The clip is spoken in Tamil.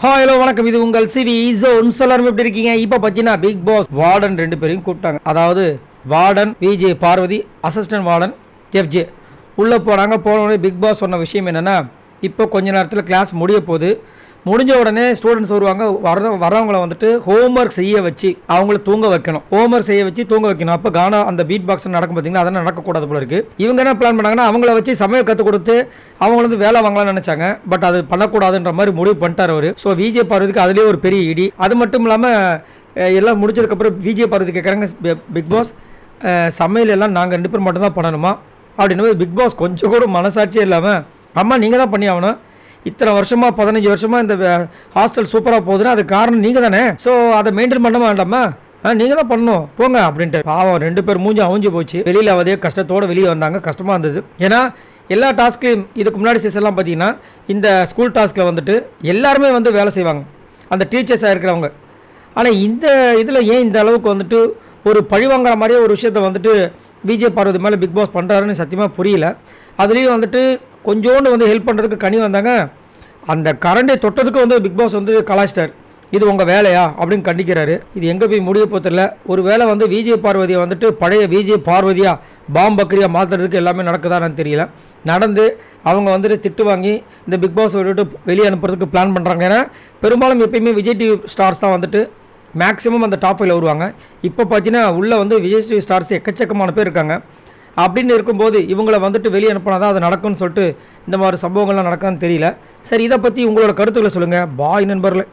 ஹலோ வணக்கம், இது உங்கள் சிவி ஜோன். எல்லாரும் எப்படி இருக்கீங்க? இப்போ பார்த்தீங்கன்னா பிக் பாஸ் வார்டன் 2 பேரையும் கூப்பிட்டாங்க. அதாவது warden VJ Parvathi, assistant warden FJ உள்ளே போனாங்க. போனோடனே பிக் பாஸ் சொன்ன விஷயம் என்னென்னா, இப்போ கொஞ்ச நேரத்தில் கிளாஸ் முடிய போகுது. முடிஞ்ச உடனே ஸ்டூடெண்ட்ஸ் வருவாங்க. வரவங்களை வந்துட்டு ஹோம்ஒர்க் செய்ய வச்சு அவங்கள தூங்க வைக்கணும். ஹோம்ஒர்க் செய்ய வச்சு தூங்க வைக்கணும். அப்போ கானா அந்த பீட் பாக்ஸ் நடக்கும் பார்த்தீங்கன்னா, அதெல்லாம் நடக்கக்கூடாது போல இருக்குது. இவங்க என்ன பிளான் பண்ணாங்கன்னா, அவங்கள வச்சு சமையல் கற்றுக் கொடுத்து அவங்கள வந்து வேலை வாங்கலாம்னு நினச்சாங்க. பட் அது பண்ணக்கூடாதுன்ற மாதிரி முடிவு பண்ணிட்டார் அவர். ஸோ விஜே பார்வதிக்கு அதுலேயே ஒரு பெரிய இடி. அது மட்டும் இல்லாமல் எல்லாம் முடிச்சதுக்கப்புறம் விஜே பார்வதி கேட்குறாங்க, பிக் பாஸ் சமையல் எல்லாம் நாங்கள் 2 பேர் மட்டும் தான் பண்ணணுமா அப்படின்னு. பிக் பாஸ் கொஞ்சம் கூட மனசாட்சியே இல்லாமல், அம்மா நீங்கள் தான் பண்ணி ஆகணும், இத்தனை வருஷமாக 15 வருஷமாக இந்த ஹாஸ்டல் சூப்பராக போகுதுன்னா அது காரணம் நீங்கள் தானே, ஸோ அதை மெயின்டைன் பண்ண வேண்டாமா, நீங்கள் தான் பண்ணணும் போங்க அப்படின்ட்டு. பாவம் 2 பேர் மூஞ்சி அவிஞ்சு போச்சு. வெளியில் அவதே கஷ்டத்தோடு வெளியே வந்தாங்க. கஷ்டமாக இருந்தது. ஏன்னா எல்லா டாஸ்க்கையும் இதுக்கு முன்னாடி சீசன்லாம் பார்த்தீங்கன்னா, இந்த ஸ்கூல் டாஸ்கில் வந்துட்டு எல்லாருமே வந்து வேலை செய்வாங்க, அந்த டீச்சர்ஸாக இருக்கிறவங்க. ஆனால் இந்த இதில் ஏன் இந்த அளவுக்கு வந்துட்டு ஒரு பழிவாங்கிற மாதிரியே ஒரு விஷயத்தை வந்துட்டு விஜே பார்வதி மேலே பிக் பாஸ் பண்ணுறாருன்னு சத்தியமாக புரியல. அதுலேயும் வந்துட்டு கொஞ்சோண்டு வந்து ஹெல்ப் பண்ணுறதுக்கு கனி வந்தாங்க. அந்த கரண்டை தொட்டதுக்கு வந்து பிக் பாஸ் வந்து கலாச்சிட்டார். இது உங்கள் வேலையா அப்படின்னு கண்டிக்கிறாரு. இது எங்கே போய் முடிய போதில்ல. ஒரு வேளை வந்து விஜே பார்வதியை வந்துட்டு பழைய விஜே பார்வதியா பாம்பக்கரியாக மாற்றுறதுக்கு எல்லாமே நடக்குதான்னு தெரியல. நடந்து அவங்க வந்துட்டு திட்டு வாங்கி இந்த பிக் பாஸ் விட்டு வெளியே அனுப்புறதுக்கு பிளான் பண்ணுறாங்க. ஏன்னா பெரும்பாலும் எப்பயுமே விஜய் டிவி ஸ்டார்ஸ் தான் வந்துட்டு மேக்ஸிமம் அந்த டாப் 5 வருவாங்க. இப்போ பார்த்தீங்கன்னா உள்ளே வந்து விஜய் டிவி ஸ்டார்ஸ் எக்கச்சக்கமான பேர் இருக்காங்க. அப்படின்னு இருக்கும்போது இவங்களை வந்துட்டு வெளியே அனுப்பினா தான் அது நடக்கும்னு சொல்லிட்டு இந்த மாதிரி சம்பவங்கள்லாம் நடக்கான்னு தெரியல. சரி, இதை பற்றி உங்களோட கருத்துக்களை சொல்லுங்கள். பாய் நண்பர்களே.